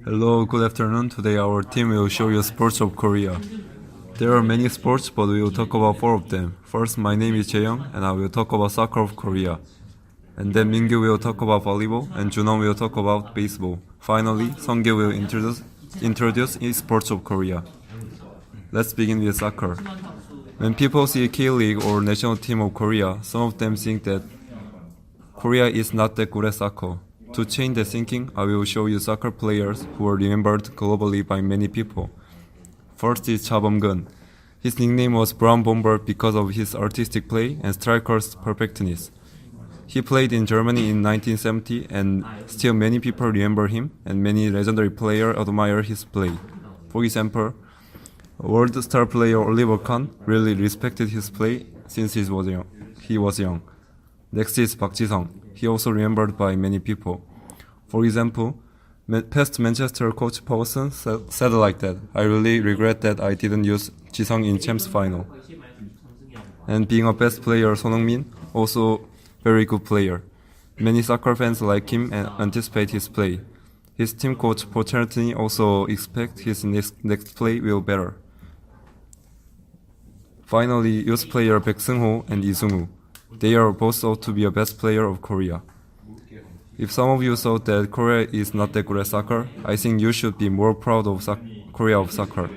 Hello, good afternoon. Today our team will show you sports of Korea. There are many sports, but we will talk about four of them. First, my name is Jae Young, and I will talk about soccer of Korea. And then Mingyu will talk about volleyball, and Junwon will talk about baseball. Finally, Sungil will introduce sports of Korea. Let's begin with soccer. When people see K-League or national team of Korea, some of them think that Korea is not that good at soccer. To change that thinking, I will show you soccer players who are remembered globally by many people. First is Cha Bum-gun. His nickname was Brown Bomber because of his artistic play and striker's perfectness. He played in Germany in 1970 and still many people remember him and many legendary players admire his play. For example, world star player Oliver Kahn really respected his play since he was young. Next is Park Ji-sung. He also remembered by many people. For example, past Manchester coach Paulson said like that, "I really regret that I didn't use Ji-sung in Champs final." And being a best player, Son Heung-min, also very good player. Many soccer fans like him and anticipate his play. His team coach Paul Charlton also expect his next play will better. Finally, youth player Baek Seung-ho and Lee Sung-woo. They are both thought to be the best player of Korea. If some of you thought that Korea is not that good at soccer, I think you should be more proud of Korea of soccer.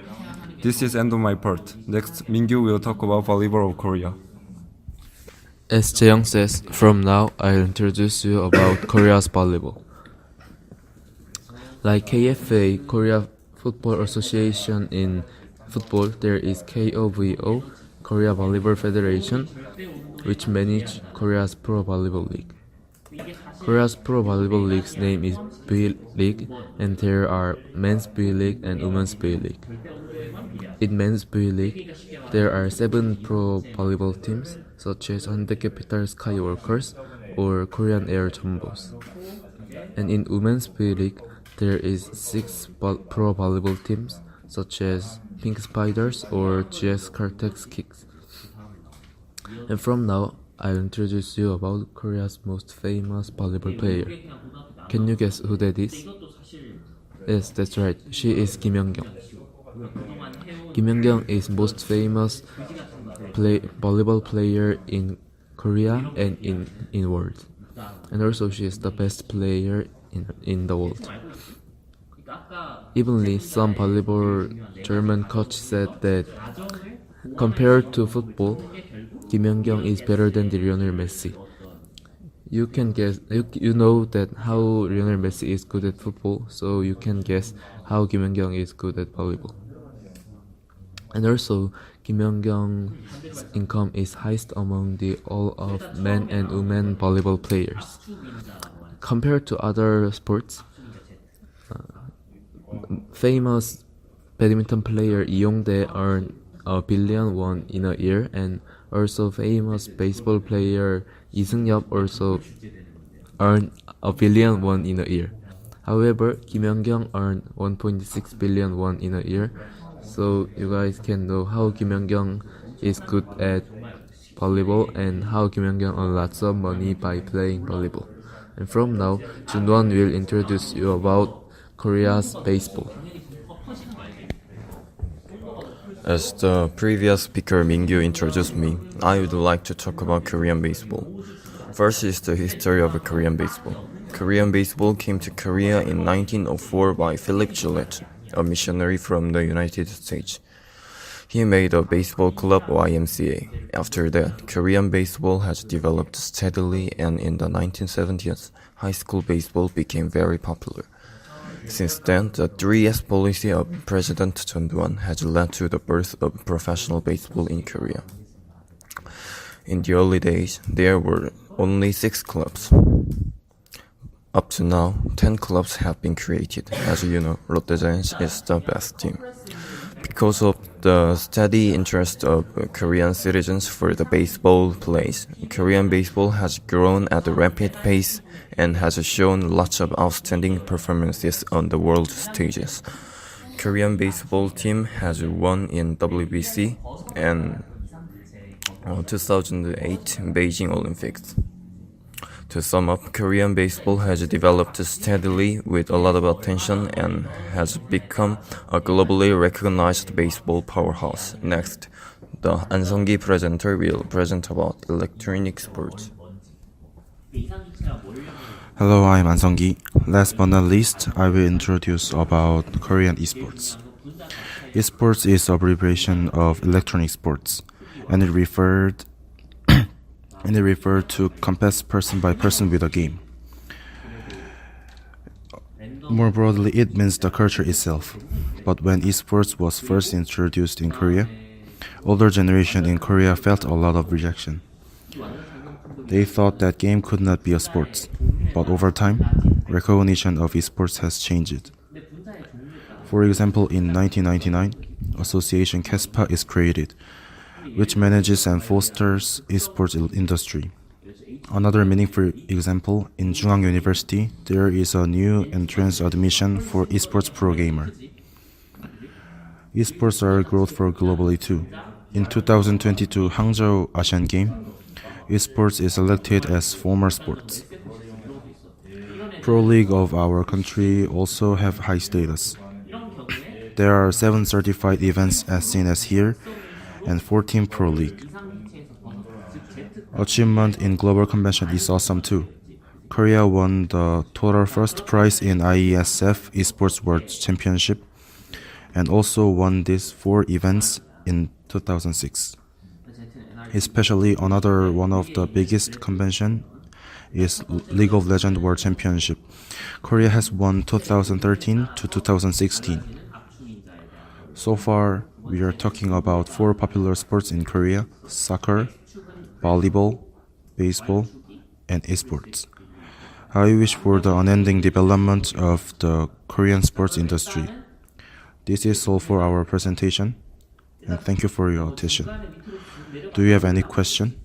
This is end of my part. Next, Mingyu will talk about volleyball of Korea. As Jae Young says, from now I'll introduce you about Korea's volleyball. Like KFA, Korea Football Association in football, there is KOVO, Korea Volleyball Federation, which manage Korea's Pro Volleyball League. Korea's Pro Volleyball League's name is V-League, and there are Men's V-League and Women's V-League. In Men's V-League, there are 7 pro volleyball teams, such as Hyundai Capital Skyworkers or Korean Air Jumbos. And in Women's V-League, there is 6 pro volleyball teams, such as Pink Spiders or GS Caltex Kicks. And from now, I'll introduce you about Korea's most famous volleyball player. Can you guess who that is? Yes, that's right. She is Kim Young-kyung. Kim Young-kyung is most famous volleyball player in Korea and in world. And also she is the best player in the world. Evenly, some volleyball German coach said that compared to football, Kim Young-kyung is better than the Lionel Messi. You can guess, you know that how Lionel Messi is good at football, so you can guess how Kim Young-kyung is good at volleyball. And also, Kim Young-kyung's income is highest among all of men and women volleyball players. Compared to other sports, famous badminton player Lee Yong-dae earned $1 billion in a year, and also famous baseball player Lee Seung-yup also earned $1 billion in a year. However, Kim Young-kyung earned $1.6 billion in a year, so you guys can know how Kim Young-kyung is good at volleyball and how Kim Young-kyung earns lots of money by playing volleyball. And from now, Jun Won will introduce you about Korea's baseball. As the previous speaker Mingyu introduced me, I would like to talk about Korean baseball. First is the history of Korean baseball. Korean baseball came to Korea in 1904 by Philip Gillette, a missionary from the United States. He made a baseball club YMCA. After that, Korean baseball has developed steadily, and in the 1970s, high school baseball became very popular. Since then, the 3S policy of President Jun Won has led to the birth of professional baseball in Korea. In the early days, there were only 6 clubs. Up to now, 10 clubs have been created. As you know, Lotte Giants is the best team. Because of the steady interest of Korean citizens for the baseball plays, Korean baseball has grown at a rapid pace and has shown lots of outstanding performances on the world stages. Korean baseball team has won in WBC and 2008 Beijing Olympics. To sum up, Korean baseball has developed steadily with a lot of attention and has become a globally recognized baseball powerhouse. Next, the Ansong-gi presenter will present about electronic sports. Hello, I'm Ansong-gi. Last but not least, I will introduce about Korean esports. Esports is abbreviation of electronic sports, and it referred to compete person by person with a game. More broadly, it means the culture itself. But when esports was first introduced in Korea, older generation in Korea felt a lot of rejection. They thought that game could not be a sport. But over time, recognition of esports has changed. For example, in 1999, Association KESPA is created, which manages and fosters esports industry. Another meaningful example, in Jung University, there is a new entrance admission for esports pro gamer. Esports are growth for globally too. In 2022 Hangzhou Asian Game, esports is selected as formal sports. Pro League of our country also have high status. There are 7 certified events as seen as here, and 14 Pro League. Achievement in global convention is awesome too. Korea won the total first prize in IESF Esports World Championship and also won these 4 events in 2006. Especially another one of the biggest convention is League of Legends World Championship. Korea has won 2013 to 2016. So far, we are talking about 4 popular sports in Korea: soccer, volleyball, baseball, and esports. I wish for the unending development of the Korean sports industry. This is all for our presentation, and thank you for your attention. Do you have any question?